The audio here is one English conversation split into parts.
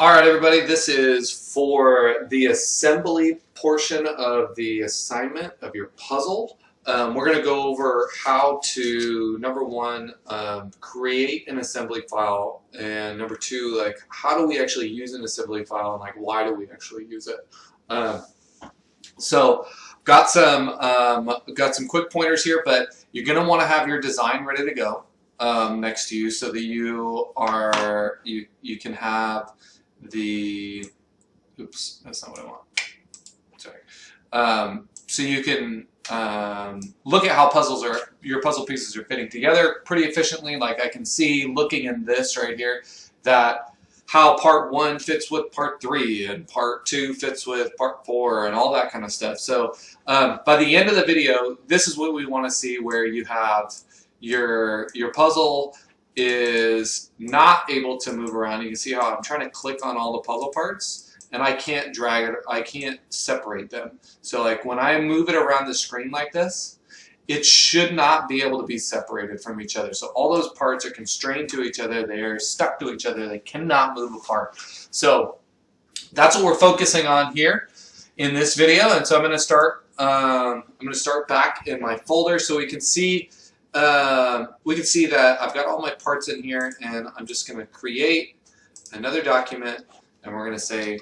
All right, everybody, this is for the assembly portion of the assignment of your puzzle. We're going to go over how to, number one, create an assembly file, and number two, like, how do we actually use an assembly file, and like, why do we actually use it? So, got some quick pointers here, but you're going to want to have your design ready to go next to you, so that you can have the, oops, that's not what I want. Sorry. So you can look at how your puzzle pieces are fitting together pretty efficiently. Like I can see, looking in this right here, that how part 1 fits with part 3 and part 2 fits with part 4 and all that kind of stuff. So by the end of the video, this is what we want to see, where you have your puzzle is not able to move around. You can see how I'm trying to click on all the puzzle parts and I can't drag it, I can't separate them. So like when I move it around the screen like this, it should not be able to be separated from each other. So all those parts are constrained to each other, they are stuck to each other, they cannot move apart. So that's what we're focusing on here in this video. And so I'm going to start back in my folder so we can see that I've got all my parts in here, and I'm just going to create another document, and we're going to say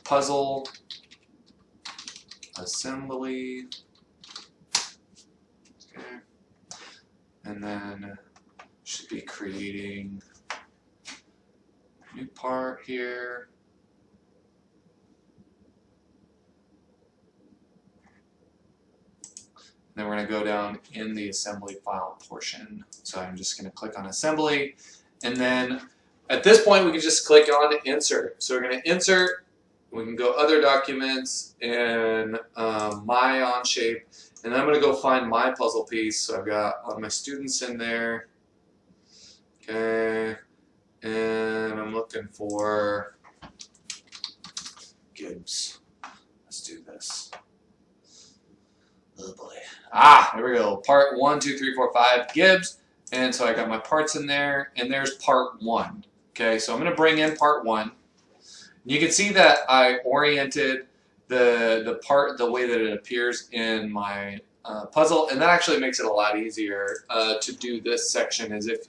puzzle assembly, okay, and then should be creating a new part here. Then we're going to go down in the assembly file portion. So I'm just going to click on assembly, and then at this point we can just click on insert. So we're going to insert, we can go other documents and my OnShape, and then I'm going to go find my puzzle piece. So I've got all my students in there, okay, and I'm looking for gibbs. Let's do this. Oh boy. Ah, there we go. Part 1, 2, 3, 4, 5, gibbs. And so I got my parts in there, and there's part 1. Okay, so I'm going to bring in part 1. You can see that I oriented the part the way that it appears in my puzzle, and that actually makes it a lot easier to do this section as if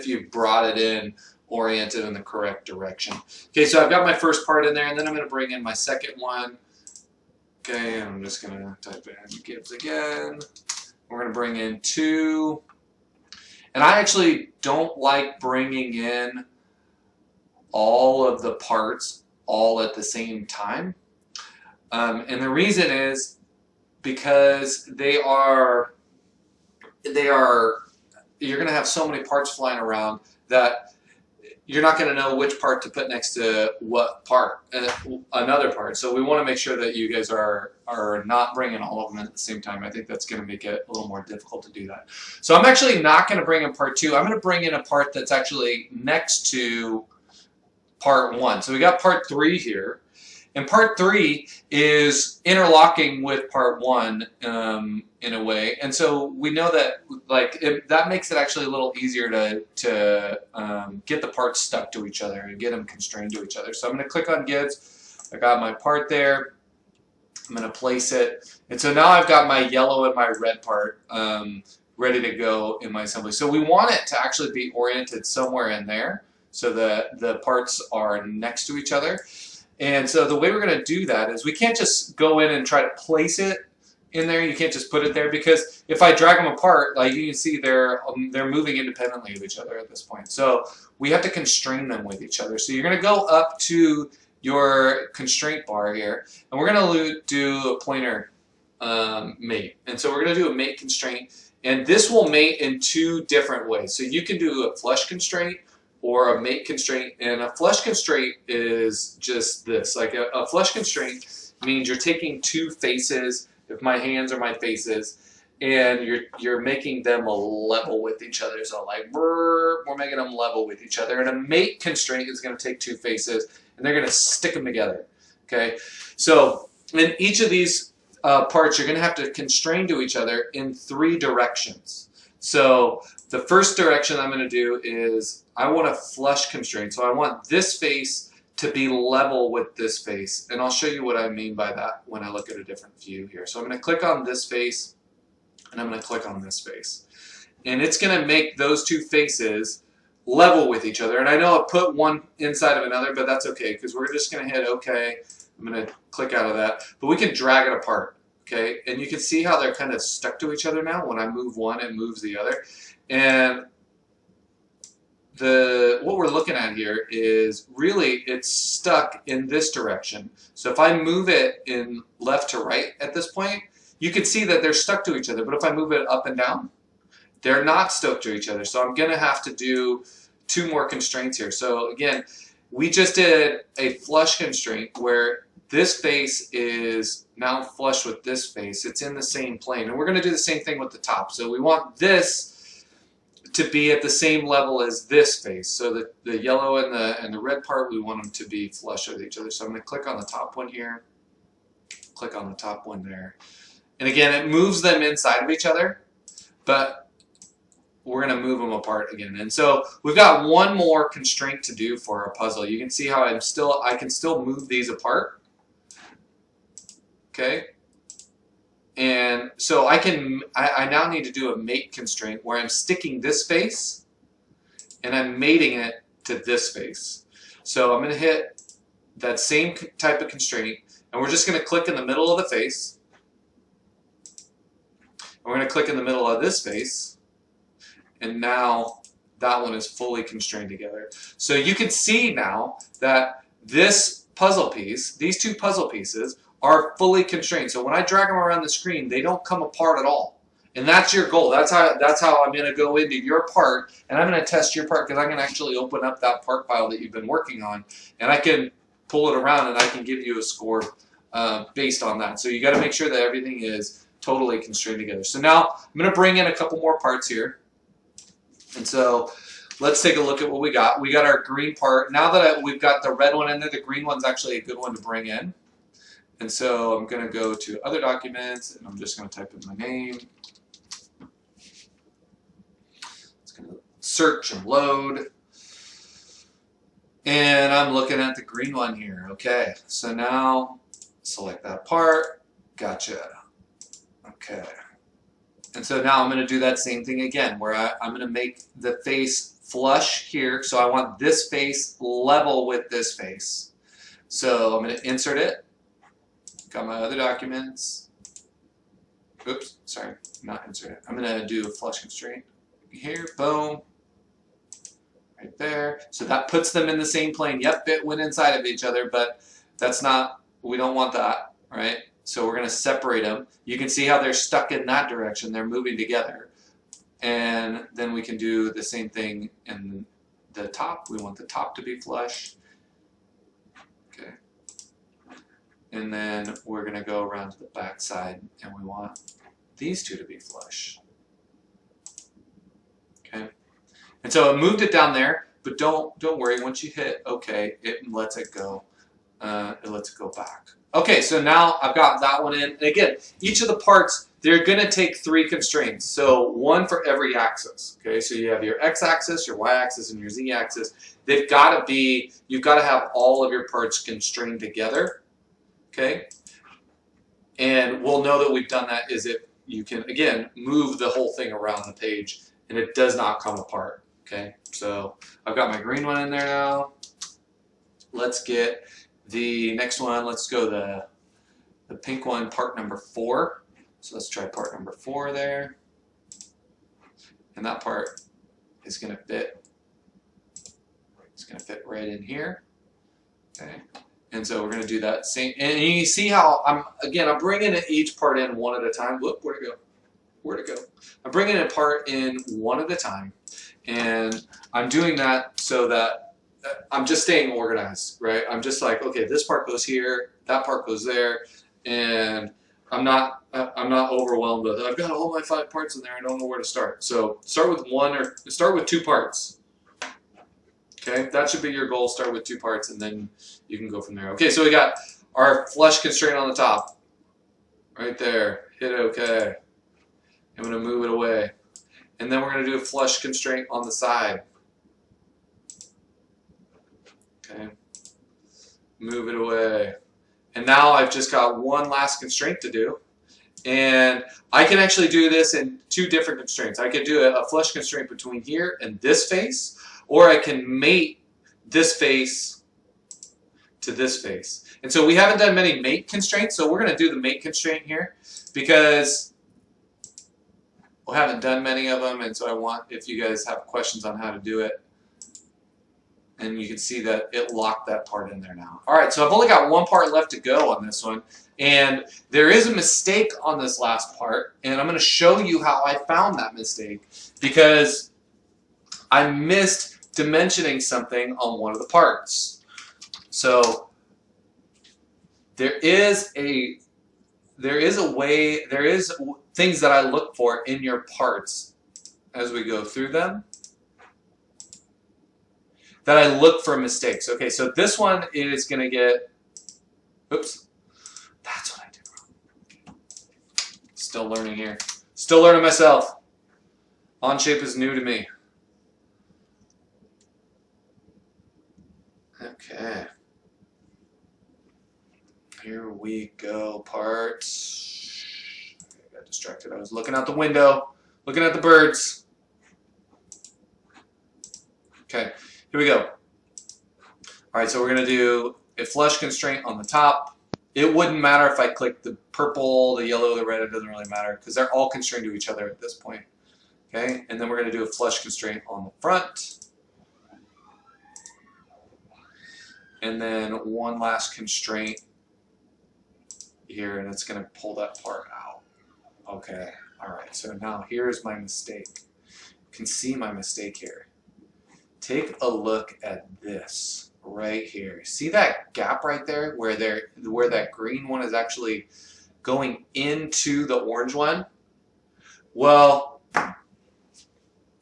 you brought it in oriented in the correct direction. Okay, so I've got my first part in there, and then I'm going to bring in my second one. Okay, and I'm just going to type in gibbs again. We're going to bring in 2. And I actually don't like bringing in all of the parts all at the same time. And the reason is because you're going to have so many parts flying around that you're not going to know which part to put next to what part, another part. So we want to make sure that you guys are not bringing all of them at the same time. I think that's going to make it a little more difficult to do that. So I'm actually not going to bring in part 2. I'm going to bring in a part that's actually next to part 1. So we got part 3 here. And part 3 is interlocking with part 1 in a way, and so we know that that makes it actually a little easier to get the parts stuck to each other and get them constrained to each other. So I'm going to click on gibbs. I got my part there. I'm going to place it, and so now I've got my yellow and my red part ready to go in my assembly. So we want it to actually be oriented somewhere in there so that the parts are next to each other. And so the way we're going to do that is we can't just go in and try to place it in there. You can't just put it there, because if I drag them apart, like you can see, they're moving independently of each other at this point. So we have to constrain them with each other. So you're going to go up to your constraint bar here, and we're going to do a planar mate. And so we're going to do a mate constraint, and this will mate in 2 different ways. So you can do a flush constraint or a mate constraint, and a flush constraint is just this. Like a flush constraint means you're taking 2 faces, if my hands are my faces, and you're making them level with each other. So like we're making them level with each other. And a mate constraint is going to take 2 faces, and they're going to stick them together. Okay, so in each of these parts, you're going to have to constrain to each other in 3 directions. So the first direction I'm going to do is I want a flush constraint. So I want this face to be level with this face. And I'll show you what I mean by that when I look at a different view here. So I'm going to click on this face and I'm going to click on this face. And it's going to make those two faces level with each other. And I know I put one inside of another, but that's okay because we're just going to hit OK. I'm going to click out of that. But we can drag it apart. Okay, and you can see how they're kind of stuck to each other now. When I move one, it moves the other. And what we're looking at here is really it's stuck in this direction. So if I move it in left to right at this point, you can see that they're stuck to each other. But if I move it up and down, they're not stuck to each other. So I'm going to have to do two more constraints here. So again, we just did a flush constraint where this face is now flush with this face. It's in the same plane. And we're going to do the same thing with the top. So we want this to be at the same level as this face. So the yellow and the red part, we want them to be flush with each other. So I'm going to click on the top one here. Click on the top one there. And again, it moves them inside of each other. But we're going to move them apart again. And so we've got one more constraint to do for our puzzle. You can see how I can still move these apart. Okay, and so I now need to do a mate constraint where I'm sticking this face and I'm mating it to this face. So I'm going to hit that same type of constraint and we're just going to click in the middle of the face. We're going to click in the middle of this face and now that one is fully constrained together. So you can see now that this puzzle piece, these two puzzle pieces, are fully constrained. So when I drag them around the screen, they don't come apart at all. And that's your goal. That's how I'm going to go into your part, and I'm going to test your part because I can actually open up that part file that you've been working on, and I can pull it around and I can give you a score based on that. So you got to make sure that everything is totally constrained together. So now I'm going to bring in a couple more parts here. And so let's take a look at what we got. We got our green part. Now that we've got the red one in there, the green one's actually a good one to bring in. And so I'm going to go to other documents and I'm just going to type in my name. It's going to search and load. And I'm looking at the green one here. Okay, so now select that part. Gotcha. Okay. And so now I'm going to do that same thing again where I'm going to make the face flush here. So I want this face level with this face. So I'm going to insert it. Got my other documents. Oops, sorry, not insert it. I'm going to do a flush constraint here. Boom. Right there. So that puts them in the same plane. Yep, it went inside of each other, but that's not, we don't want that, right? So we're going to separate them. You can see how they're stuck in that direction. They're moving together. And then we can do the same thing in the top. We want the top to be flush. Okay. And then we're going to go around to the back side and we want these two to be flush. Okay. And so it moved it down there, but don't worry. Once you hit OK, it lets it go. It lets it go back. Okay, so now I've got that one in. And again, each of the parts, they're going to take 3 constraints. So one for every axis. Okay, so you have your x-axis, your y-axis, and your z-axis. They've got to be, you've got to have all of your parts constrained together. Okay, and we'll know that we've done that is if you can, again, move the whole thing around the page and it does not come apart. Okay, so I've got my green one in there now. Let's get the next one. Let's go the pink one, part number 4. So let's try part number 4 there. And that part is going to fit. It's going to fit right in here. Okay. And so we're going to do that same. And you see how I'm bringing each part in one at a time. Whoop, where'd it go? Where'd it go? I'm bringing a part in one at a time. And I'm doing that so that I'm just staying organized, right? I'm just like, okay, this part goes here, that part goes there, and I'm not overwhelmed with it. I've got all my 5 parts in there. I don't know where to start. So start with 1 or start with 2 parts. Okay, that should be your goal. Start with 2 parts, and then you can go from there. Okay, so we got our flush constraint on the top, right there. Hit OK. I'm going to move it away. And then we're going to do a flush constraint on the side. Okay. Move it away. And now I've just got one last constraint to do. And I can actually do this in two different constraints. I could do a flush constraint between here and this face, or I can mate this face to this face. And so we haven't done many mate constraints, so we're going to do the mate constraint here because we haven't done many of them, and so I want, if you guys have questions on how to do it, and you can see that it locked that part in there now. All right, so I've only got one part left to go on this one, and there is a mistake on this last part, and I'm going to show you how I found that mistake because I missed dimensioning something on one of the parts. So there is things that I look for in your parts as we go through them, that I look for mistakes. Okay, so this one is going to get, oops, that's what I did wrong. Still learning here. Still learning myself. OnShape is new to me. Okay. Here we go, parts. I got distracted. I was looking out the window, looking at the birds. Okay. Here we go. All right, so we're going to do a flush constraint on the top. It wouldn't matter if I click the purple, the yellow, the red. It doesn't really matter because they're all constrained to each other at this point. Okay, and then we're going to do a flush constraint on the front. And then one last constraint here, and it's going to pull that part out. Okay, all right, so now here's my mistake. You can see my mistake here. Take a look at this right here. See that gap right there where that green one is actually going into the orange one? Well,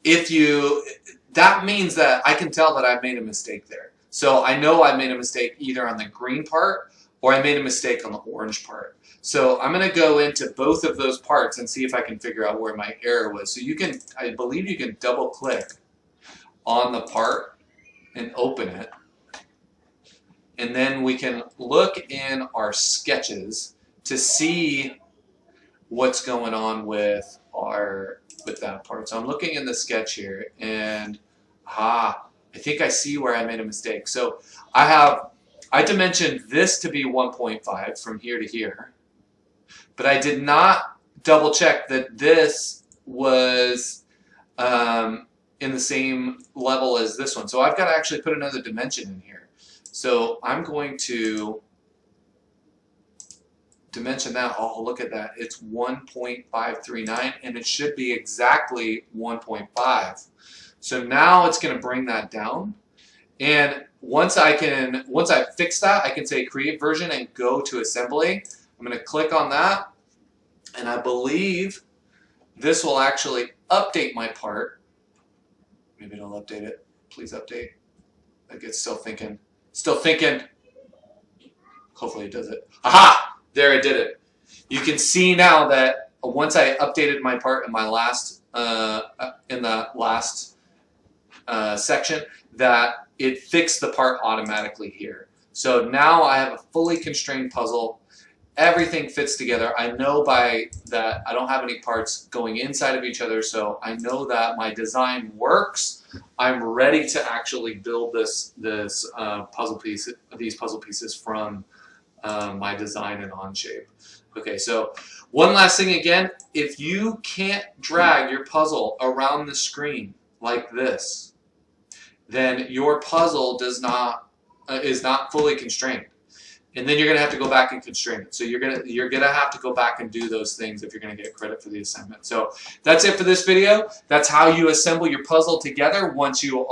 that means that I can tell that I made a mistake there. So I know I made a mistake either on the green part or I made a mistake on the orange part. So I'm going to go into both of those parts and see if I can figure out where my error was. So you can, I believe you can double click on the part and open it, and then we can look in our sketches to see what's going on with that part. So I'm looking in the sketch here, and I think I see where I made a mistake. So I dimensioned this to be 1.5 from here to here, but I did not double check that this was in the same level as this one. So I've got to actually put another dimension in here. So I'm going to dimension that. Oh, look at that. It's 1.539, and it should be exactly 1.5. So now it's going to bring that down. And once I fix that, I can say create version and go to assembly. I'm going to click on that, and I believe this will actually update my part. Maybe it'll update it. Please update. Like it's still thinking. Still thinking. Hopefully it does it. Aha! There, it did it. You can see now that once I updated my part in my last section, that it fixed the part automatically here. So now I have a fully constrained puzzle. Everything fits together. I know by that I don't have any parts going inside of each other, so I know that my design works. I'm ready to actually build these puzzle pieces from my design in OnShape. Okay, so one last thing again, if you can't drag your puzzle around the screen like this, then your puzzle is not fully constrained. And then you're going to have to go back and constrain it. So you're gonna have to go back and do those things if you're going to get credit for the assignment. So that's it for this video. That's how you assemble your puzzle together once you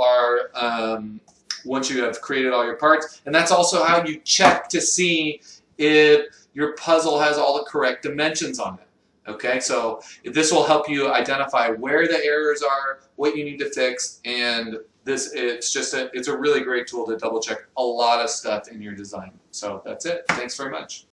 have created all your parts. And that's also how you check to see if your puzzle has all the correct dimensions on it. Okay, so this will help you identify where the errors are, what you need to fix, and it's a really great tool to double check a lot of stuff in your design. So that's it. Thanks very much.